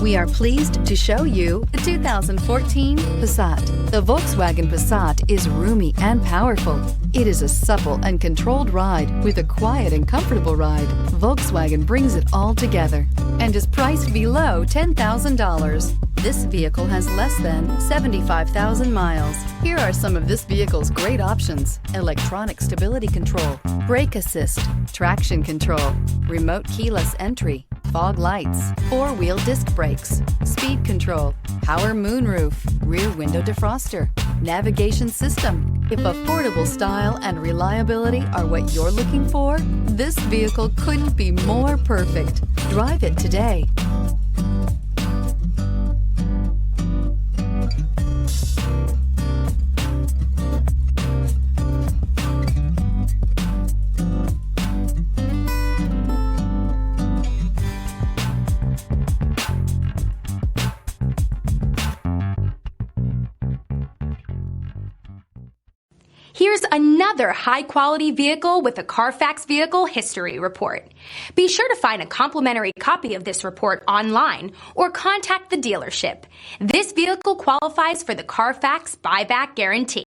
We are pleased to show you the 2014 Passat. The Volkswagen Passat is roomy and powerful. It is a supple and controlled ride with a quiet and comfortable ride. Volkswagen brings it all together and is priced below $10,000. This vehicle has less than 75,000 miles. Here are some of this vehicle's great options: electronic stability control, brake assist, traction control, remote keyless entry, fog lights, four-wheel disc brakes, speed control, power moonroof, rear window defroster, navigation system. If affordable style and reliability are what you're looking for, this vehicle couldn't be more perfect. Drive it today. Here's another high-quality vehicle with a CARFAX Vehicle History Report. Be sure to find a complimentary copy of this report online or contact the dealership. This vehicle qualifies for the CARFAX Buyback Guarantee.